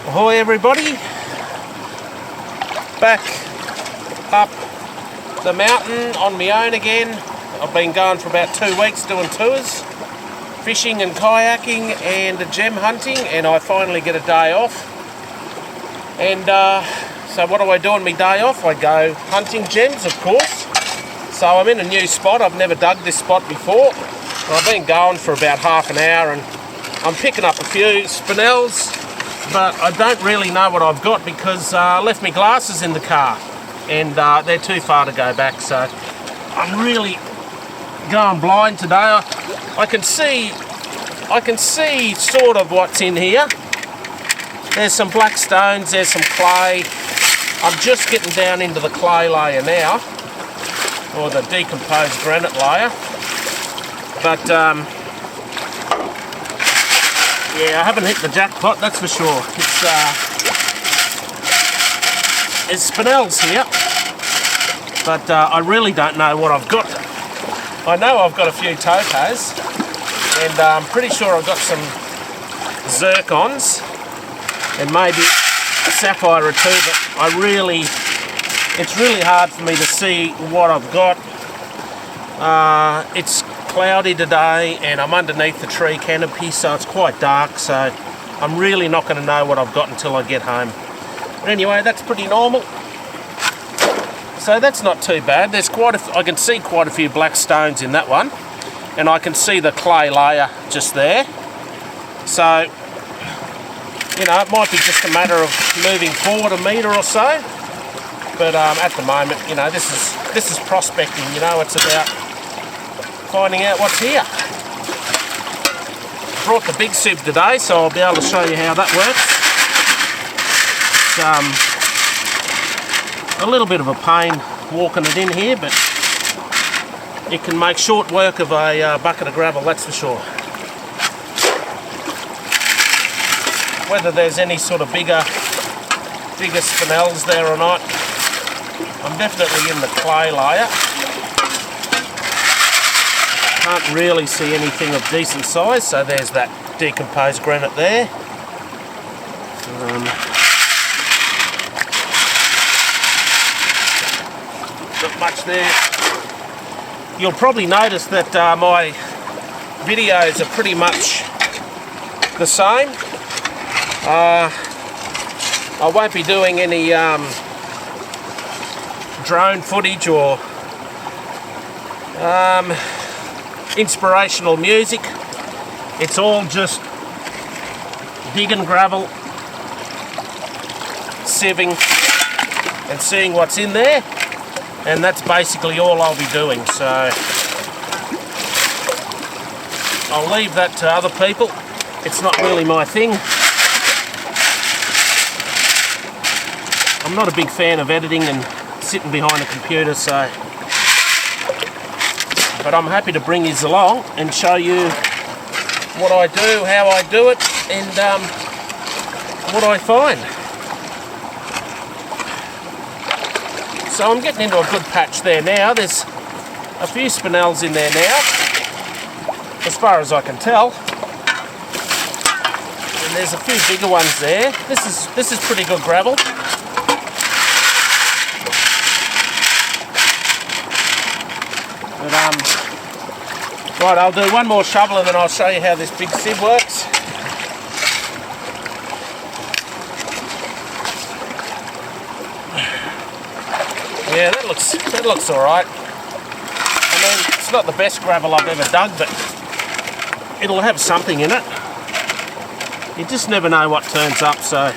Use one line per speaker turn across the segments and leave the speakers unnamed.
Ahoy everybody, back up the mountain on my own again. I've been going for about 2 weeks doing tours, fishing and kayaking and gem hunting, and I finally get a day off. And so what do I do on my day off? I go hunting gems, of course. So I'm in a new spot. I've never dug this spot before. I've been going for about half an hour and I'm picking up a few spinels, but I don't really know what I've got because I left my glasses in the car and they're too far to go back, so I'm really going blind today. I can see sort of what's in here. There's some black stones, there's some clay. I'm just getting down into the clay layer now, or the decomposed granite layer. But yeah, I haven't hit the jackpot, that's for sure. There's spinels here, but I really don't know what I've got. I know I've got a few topaz, and I'm pretty sure I've got some zircons, and maybe a sapphire or two, but it's really hard for me to see what I've got. It's cloudy today and I'm underneath the tree canopy, so it's quite dark, so I'm really not going to know what I've got until I get home. But anyway, that's pretty normal, so that's not too bad. I can see quite a few black stones in that one, and I can see the clay layer just there. So, you know, it might be just a matter of moving forward a metre or so, but at the moment, you know, this is prospecting. You know, it's about finding out what's here. Brought the big sieve today, so I'll be able to show you how that works. It's a little bit of a pain walking it in here, but it can make short work of a bucket of gravel, that's for sure. Whether there's any sort of bigger spinels there or not, I'm definitely in the clay layer. Can't really see anything of decent size, so there's that decomposed granite there. Not much there. You'll probably notice that my videos are pretty much the same. I won't be doing any drone footage or inspirational music. It's all just digging gravel, sieving and seeing what's in there, and that's basically all I'll be doing. So I'll leave that to other people. It's not really my thing. I'm not a big fan of editing and sitting behind a computer, so but I'm happy to bring these along and show you what I do, how I do it, and what I find. So I'm getting into a good patch there now. There's a few spinels in there now, as far as I can tell. And there's a few bigger ones there. This is pretty good gravel. But, right, I'll do one more shovel and then I'll show you how this big sieve works. Yeah, that looks all right. I mean, it's not the best gravel I've ever dug, but it'll have something in it. You just never know what turns up, so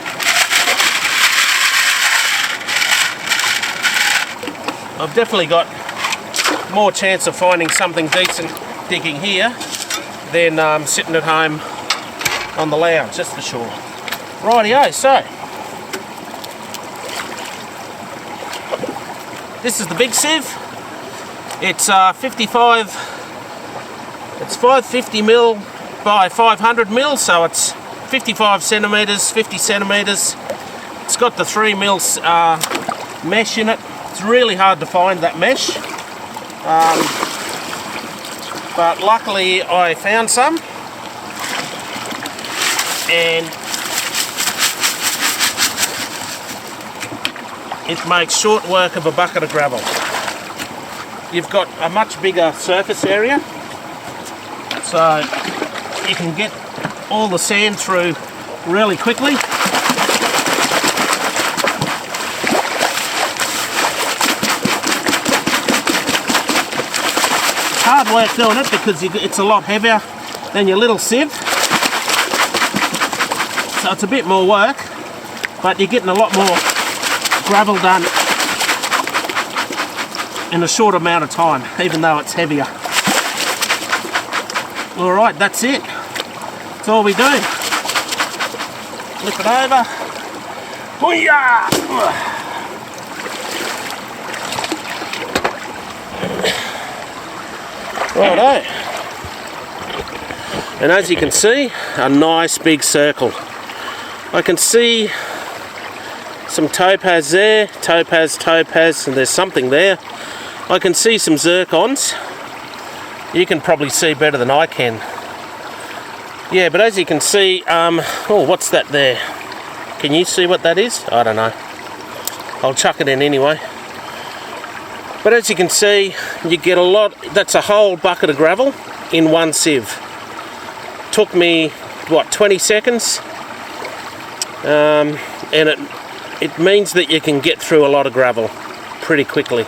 I've definitely got more chance of finding something decent digging here than sitting at home on the lounge, that's for sure. Rightio, so this is the big sieve. It's 550mm by 500mm, so it's 55 centimetres, 50 centimetres. It's got the 3mm mesh in it. It's really hard to find that mesh. But luckily I found some, and it makes short work of a bucket of gravel. You've got a much bigger surface area, so you can get all the sand through really quickly. Hard work doing it because it's a lot heavier than your little sieve, so it's a bit more work, but you're getting a lot more gravel done in a short amount of time, even though it's heavier. Alright, that's it. That's all we do. Flip it over. Hoo-yah! Righto. And as you can see, a nice big circle. I can see some topaz there, topaz, and there's something there. I can see some zircons. You can probably see better than I can. Yeah, but as you can see, oh, what's that there? Can you see what that is? I don't know. I'll chuck it in anyway. But as you can see, you get a lot. That's a whole bucket of gravel in one sieve. Took me, what, 20 seconds? And it means that you can get through a lot of gravel pretty quickly.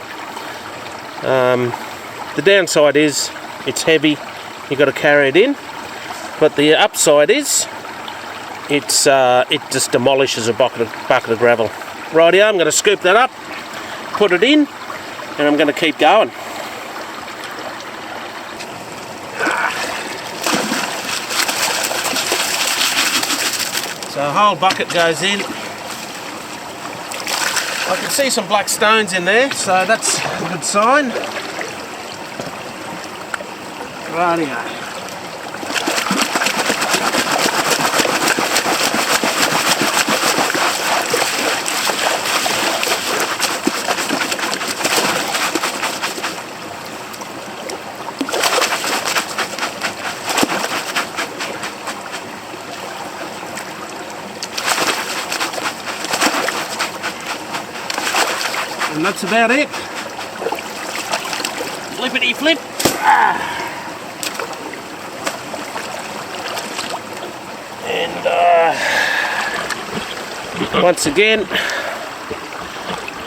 The downside is it's heavy, you've got to carry it in, but the upside is it just demolishes a bucket of gravel. Rightio, I'm going to scoop that up, put it in, and I'm going to keep going. So a whole bucket goes in. I can see some black stones in there, so that's a good sign. Rightio. And that's about it. Flippity flip. And once again,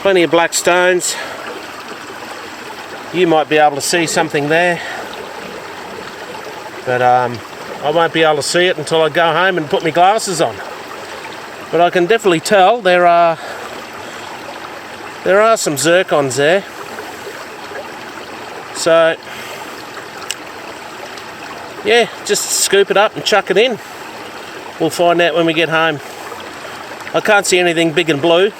plenty of black stones. You might be able to see something there, but I won't be able to see it until I go home and put my glasses on. But I can definitely tell there are some zircons there. So yeah, just scoop it up and chuck it in. We'll find out when we get home. I can't see anything big and blue,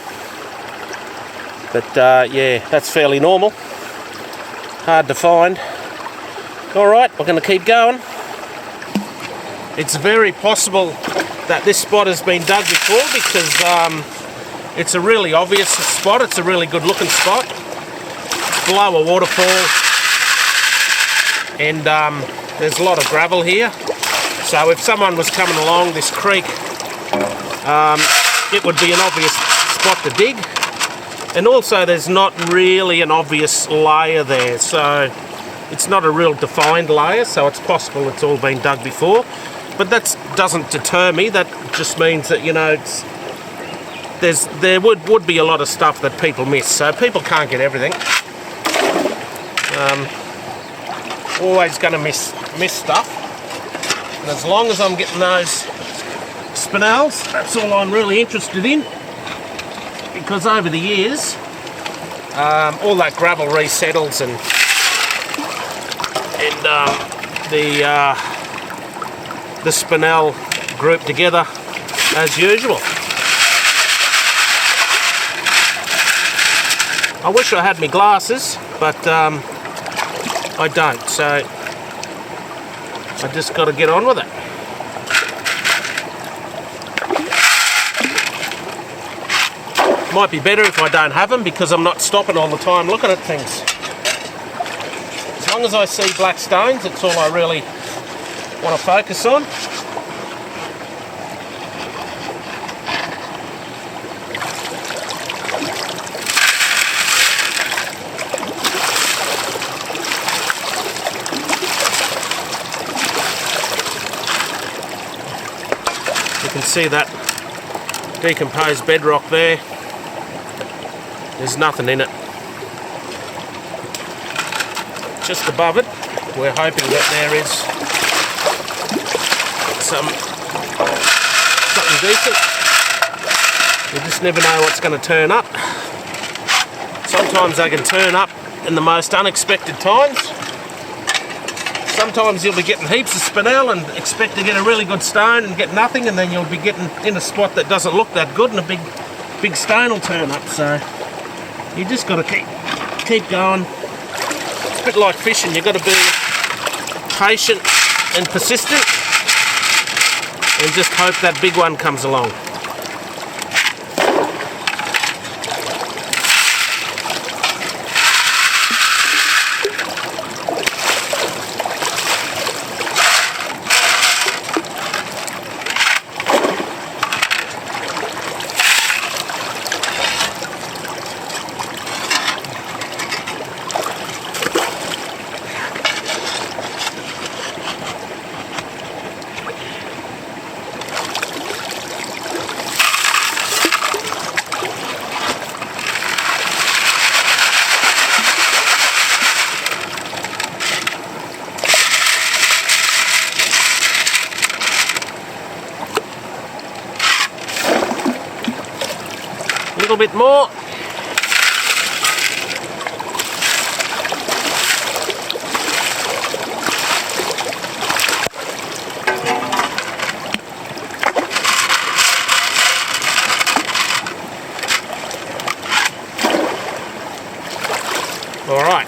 but yeah, that's fairly normal. Hard to find. Alright, we're going to keep going. It's very possible that this spot has been dug before because it's a really obvious spot. It's a really good looking spot. Below a waterfall, and there's a lot of gravel here. So if someone was coming along this creek, it would be an obvious spot to dig. And also there's not really an obvious layer there, so it's not a real defined layer, so it's possible it's all been dug before. But that doesn't deter me. That just means that, you know, there would be a lot of stuff that people miss, so people can't get everything. Always going to miss stuff, and as long as I'm getting those spinels, that's all I'm really interested in, because over the years all that gravel resettles and the spinel group together as usual. I wish I had my glasses, but I don't, so I just got to get on with it. Might be better if I don't have them, because I'm not stopping all the time looking at things. As long as I see black stones, that's all I really want to focus on. see that decomposed bedrock there? There's nothing in it. Just above it, we're hoping that there is something decent. You just never know what's going to turn up. Sometimes they can turn up in the most unexpected times. Sometimes you'll be getting heaps of spinel and expect to get a really good stone and get nothing, and then you'll be getting in a spot that doesn't look that good and a big stone will turn up. So you just got to keep going. It's a bit like fishing. You've got to be patient and persistent and just hope that big one comes along. A little bit more. All right.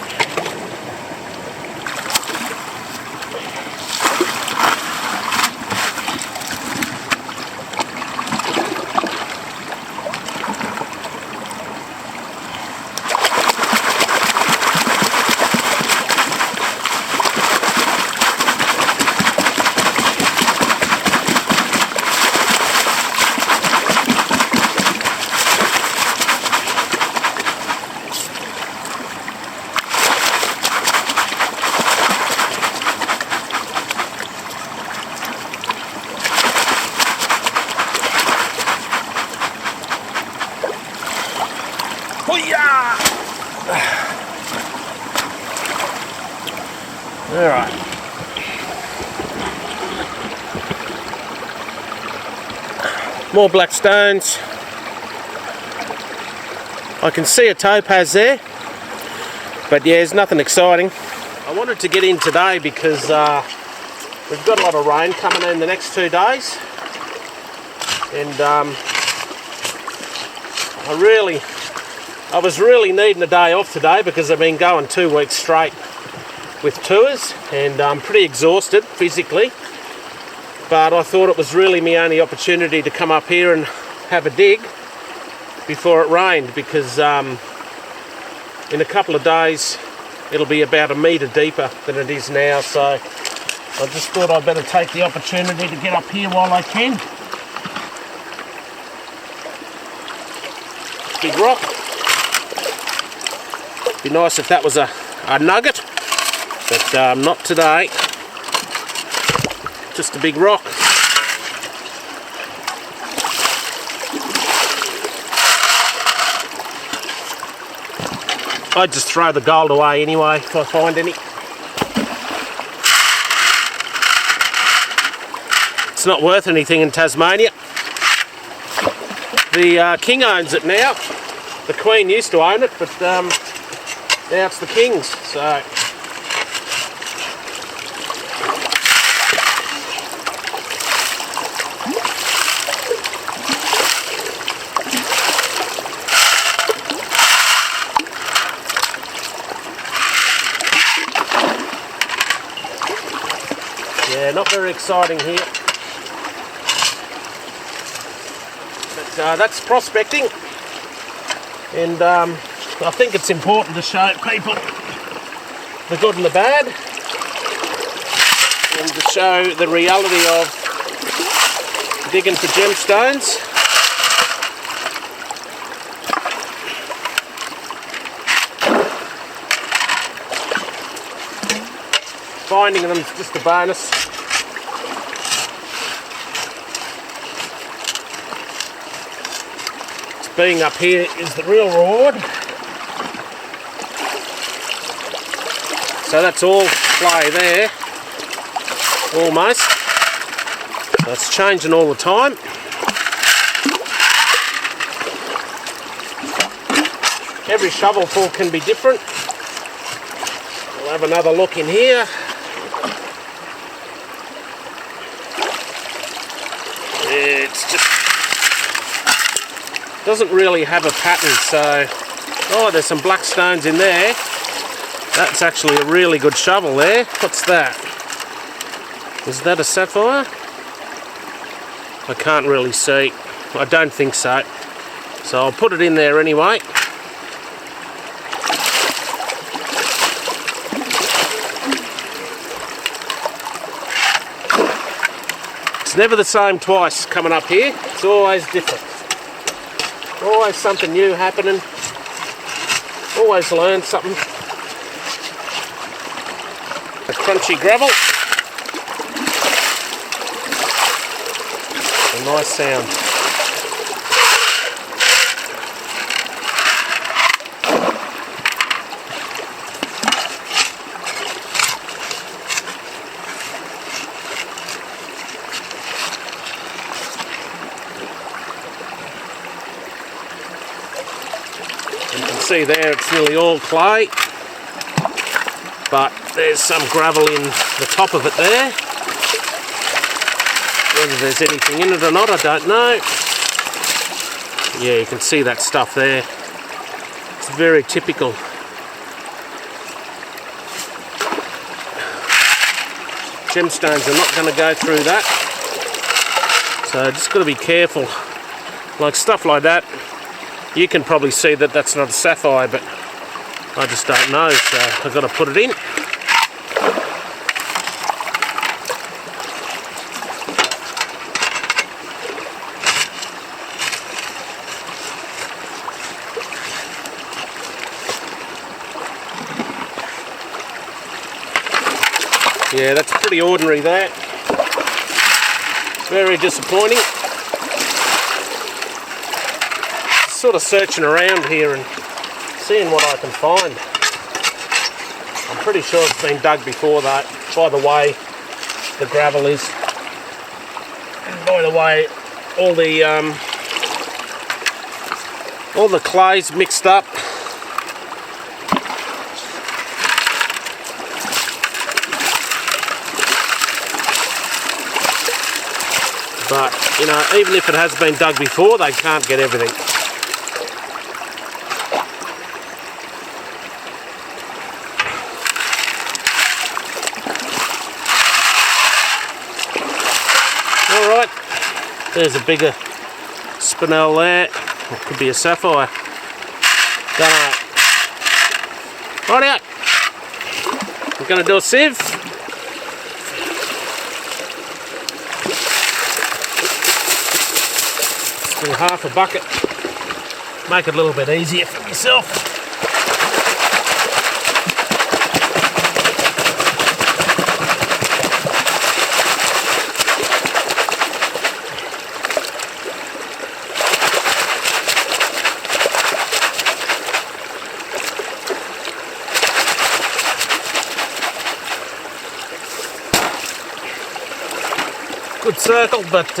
All right. More black stones. I can see a topaz there, but yeah, there's nothing exciting. I wanted to get in today because we've got a lot of rain coming in the next 2 days, and I was really needing a day off today because I've been going 2 weeks straight with tours, and I'm pretty exhausted physically, but I thought it was really my only opportunity to come up here and have a dig before it rained, because in a couple of days it'll be about 1 metre deeper than it is now, so I just thought I'd better take the opportunity to get up here while I can. Big rock. Be nice if that was a nugget, but not today. Just a big rock. I'd just throw the gold away anyway if I find any. It's not worth anything in Tasmania. The king owns it now. The queen used to own it, but now it's the king's. So yeah, not very exciting here. But that's prospecting, and I think it's important to show people the good and the bad, and to show the reality of digging for gemstones. Finding them is just a bonus. being up here is the real reward. So that's all clay there, almost. So it's changing all the time. Every shovelful can be different. We'll have another look in here. It's just doesn't really have a pattern, so there's some black stones in there. That's actually a really good shovel there. What's that? Is that a sapphire? I can't really see. I don't think so. So I'll put it in there anyway. It's never the same twice coming up here. It's always different. Always something new happening. Always learn something. The crunchy gravel. A nice sound. You can see there it's nearly all clay, but there's some gravel in the top of it there. Whether there's anything in it or not, I don't know. Yeah, you can see that stuff there. It's very typical. Gemstones are not going to go through that. So just got to be careful. Like stuff like that, you can probably see that that's not a sapphire, but I just don't know, so I've got to put it in. Yeah, that's pretty ordinary there. Very disappointing. Sort of searching around here and seeing what I can find. I'm pretty sure it's been dug before that, by the way the gravel is, and by the way all the clay's mixed up. But, you know, even if it has been dug before, they can't get everything. Alright, there's a bigger spinel there. It could be a sapphire. Don't know. Right out. I'm going to do a sieve. Do half a bucket. Make it a little bit easier for myself. Good circle, but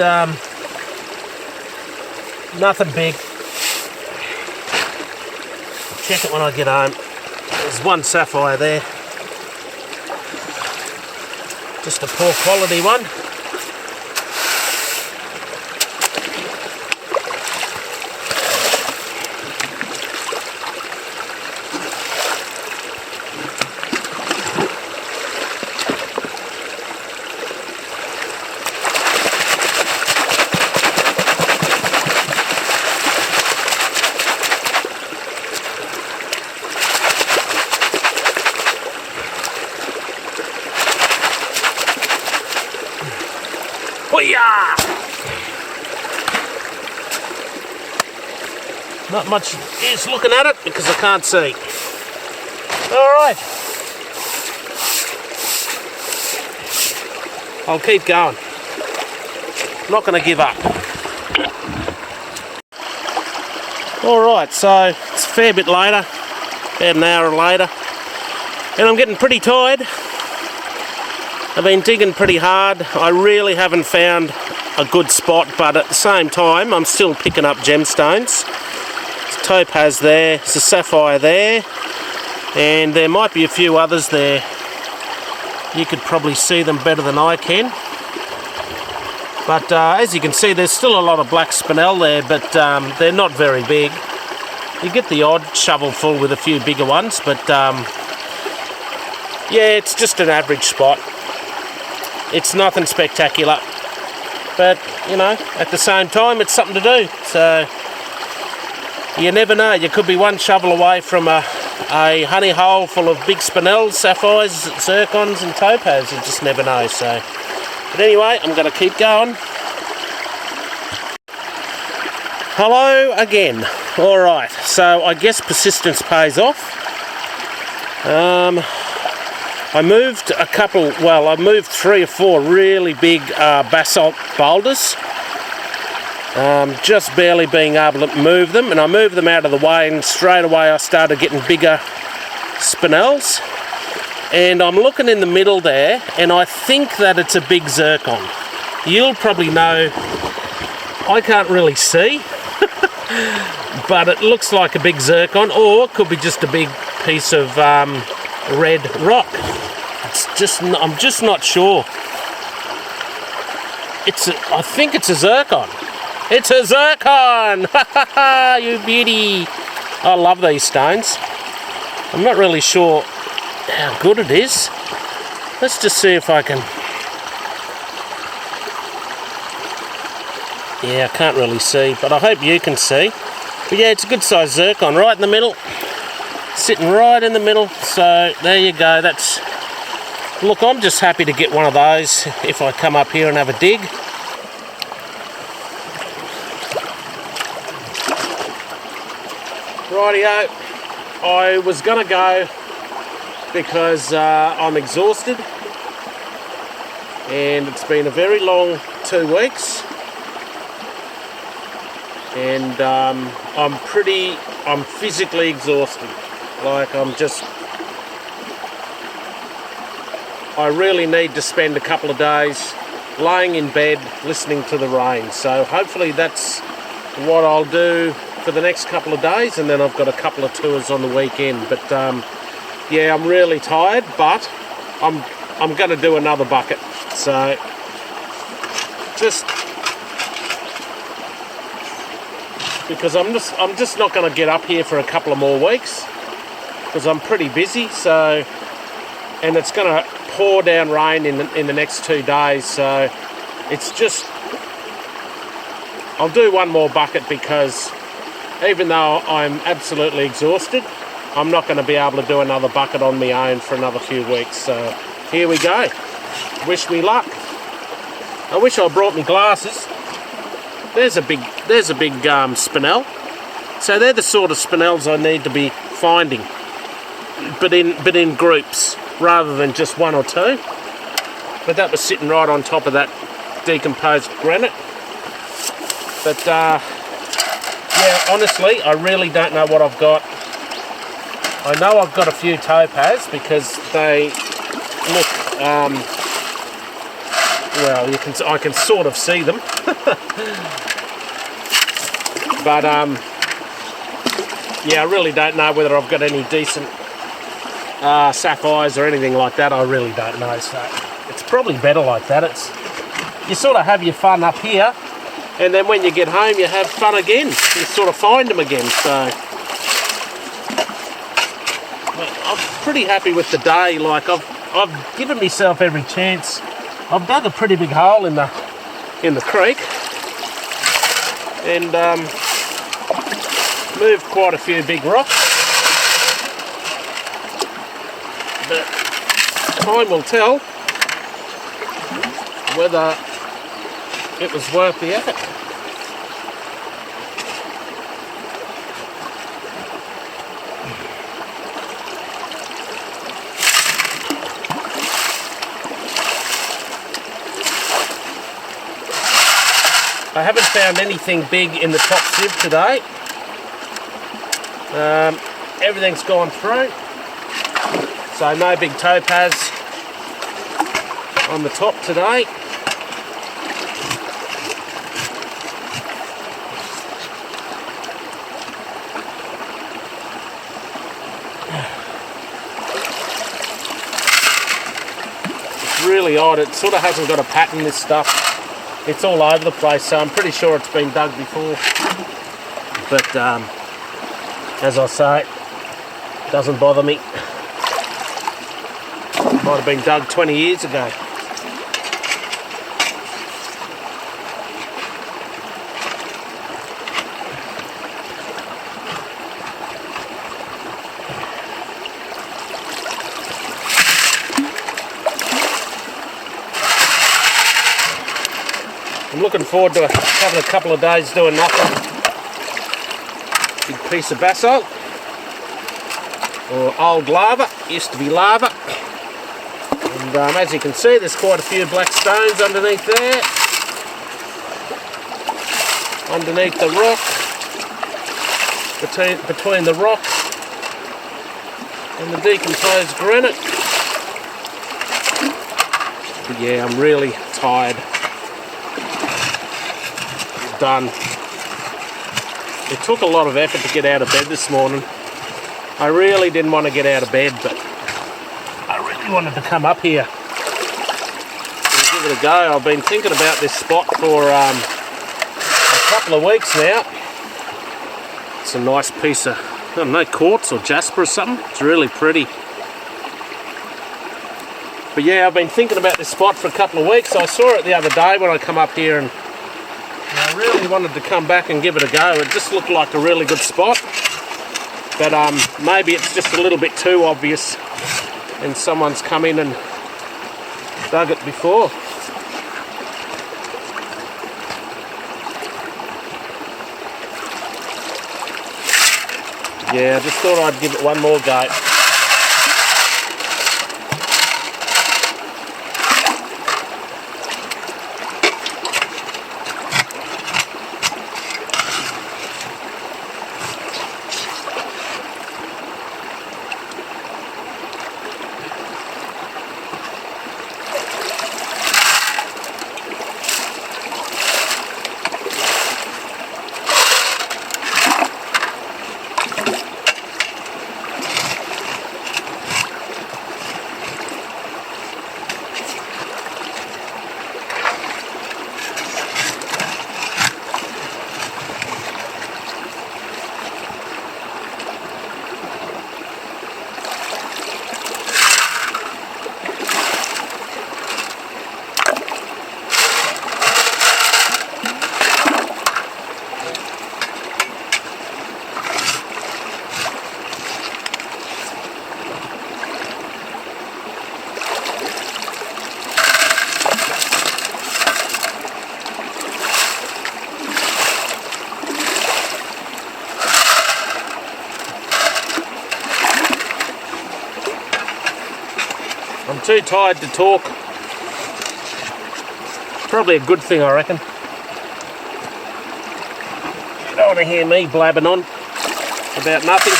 nothing big. Check it when I get home. There's one sapphire there. Just a poor quality one. Hoo-yah! Not much use looking at it because I can't see. Alright. I'll keep going. Not going to give up. Alright, so it's a fair bit later, about an hour later, and I'm getting pretty tired. I've been digging pretty hard. I really haven't found a good spot, but at the same time I'm still picking up gemstones. There's a topaz there, there's a sapphire there, and there might be a few others there. You could probably see them better than I can. But as you can see, there's still a lot of black spinel there, but they're not very big. You get the odd shovelful with a few bigger ones, but yeah, it's just an average spot. It's nothing spectacular, but you know, at the same time it's something to do, so you never know. You could be one shovel away from a honey hole full of big spinels, sapphires, zircons and topaz. You just never know. So, but anyway, I'm going to keep going. Hello again. Alright, so I guess persistence pays off. I moved I moved 3 or 4 really big basalt boulders. Just barely being able to move them, and I moved them out of the way, and straight away I started getting bigger spinels. And I'm looking in the middle there, and I think that it's a big zircon. You'll probably know, I can't really see, but it looks like a big zircon, or it could be just a big piece of red rock. I'm just not sure. I think it's a zircon. It's a zircon! You beauty! I love these stones. I'm not really sure how good it is. Let's just see if I can... Yeah, I can't really see, but I hope you can see. But yeah, it's a good sized zircon, right in the middle. Sitting right in the middle. So there you go. Look, I'm just happy to get one of those if I come up here and have a dig. Rightio, I was going to go because I'm exhausted and it's been a very long 2 weeks, and I'm physically exhausted. Like, I really need to spend a couple of days laying in bed listening to the rain. So hopefully that's what I'll do for the next couple of days, and then I've got a couple of tours on the weekend. But yeah, I'm really tired, but I'm going to do another bucket. So just because I'm just not going to get up here for a couple of more weeks because I'm pretty busy. So, and it's going to pour down rain in the next 2 days. So it's just, I'll do one more bucket because even though I'm absolutely exhausted, I'm not going to be able to do another bucket on my own for another few weeks. So here we go. Wish me luck. I wish I brought me glasses. There's a big spinel. So they're the sort of spinels I need to be finding, but in groups rather than just 1 or 2. But that was sitting right on top of that decomposed granite. But yeah, honestly, I really don't know what I've got. I know I've got a few topaz because they look, well, I can sort of see them. But yeah, I really don't know whether I've got any decent sapphires or anything like that. I really don't know. So it's probably better like that. You sort of have your fun up here, and then when you get home you have fun again. You sort of find them again. So I'm pretty happy with the day. Like, I've given myself every chance. I've dug a pretty big hole in the creek and moved quite a few big rocks. But time will tell whether it was worth the effort. I haven't found anything big in the top sieve today. Everything's gone through, so no big topaz on the top today. It's really odd, it sort of hasn't got a pattern, this stuff. It's all over the place, so I'm pretty sure it's been dug before. But as I say, it doesn't bother me. It might have been dug 20 years ago. I'm looking forward to having a couple of days doing nothing. Big piece of basalt, or old lava, used to be lava. And as you can see, there's quite a few black stones underneath there. Underneath the rock, between the rock and the decomposed granite. But yeah, I'm really tired. Done. It took a lot of effort to get out of bed this morning. I really didn't want to get out of bed, but I really wanted to come up here and give it a go. I've been thinking about this spot for a couple of weeks now. It's a nice piece of, I don't know, quartz or jasper or something. It's really pretty. But yeah, I've been thinking about this spot for a couple of weeks. I saw it the other day when I come up here, and I really wanted to come back and give it a go. It just looked like a really good spot, but maybe it's just a little bit too obvious and someone's come in and dug it before. Yeah, I just thought I'd give it one more go. I'm too tired to talk. Probably a good thing, I reckon. You don't want to hear me blabbing on about nothing.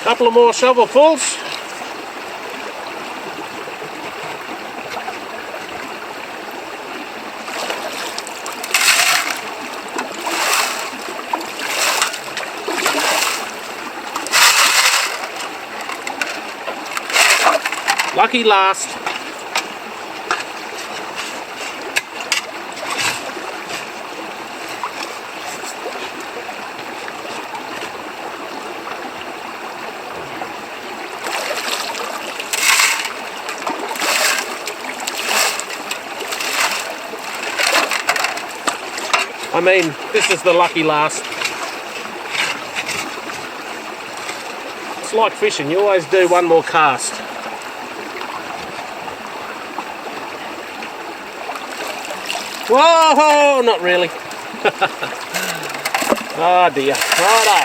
Couple of more shovelfuls. Lucky last. I mean, this is the lucky last. It's like fishing, you always do one more cast. Whoa, not really. Oh dear, righto.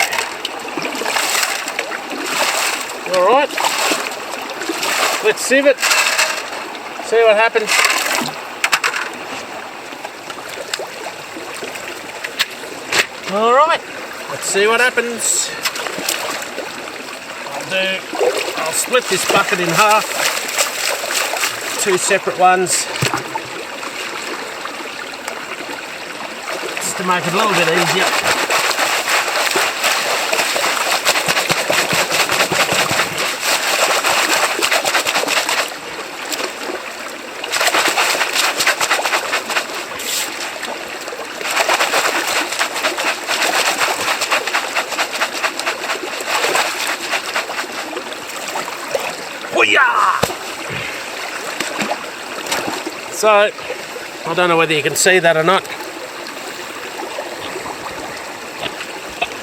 Alright, let's sieve it, see what happens. Alright, let's see what happens. I'll split this bucket in half, 2 separate ones, just to make it a little bit easier. So, I don't know whether you can see that or not.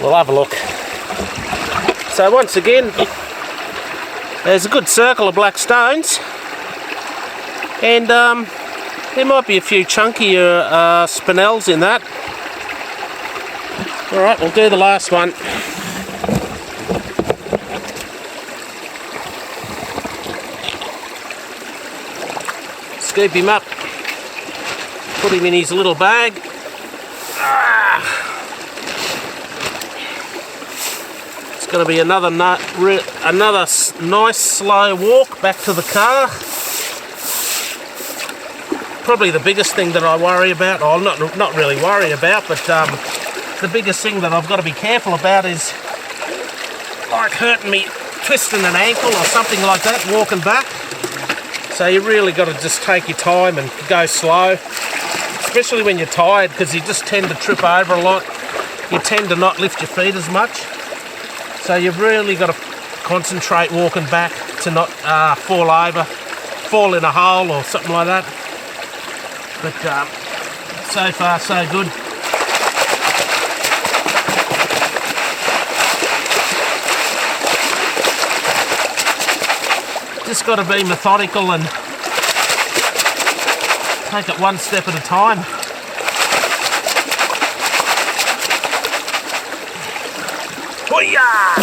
We'll have a look. So once again, there's a good circle of black stones, and there might be a few chunkier spinels in that. Alright, we'll do the last one. Scoop him up, put him in his little bag. It's going to be another nice slow walk back to the car. Probably the biggest thing that I worry about, or not really worry about, but the biggest thing that I've got to be careful about is like hurting me, twisting an ankle or something like that walking back. So you really got to just take your time and go slow, especially when you're tired, because you just tend to trip over a lot. You tend to not lift your feet as much. So you've really got to concentrate walking back to not fall over, fall in a hole or something like that. But so far so good. Just got to be methodical and take it one step at a time. Hoo-yah!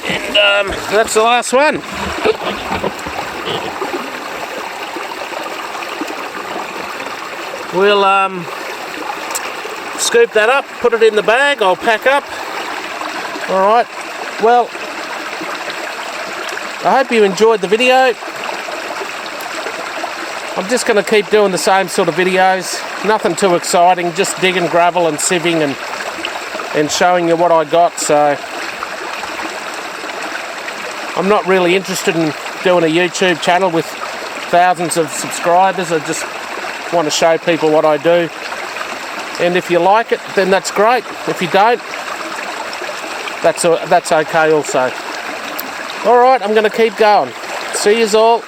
And that's the last one. We'll scoop that up, put it in the bag, I'll pack up. Alright, well, I hope you enjoyed the video. I'm just going to keep doing the same sort of videos. Nothing too exciting, just digging gravel and sieving and showing you what I got. So I'm not really interested in doing a YouTube channel with thousands of subscribers. I just want to show people what I do. And if you like it, then that's great. If you don't, that's okay also. Alright, I'm going to keep going. See yous all.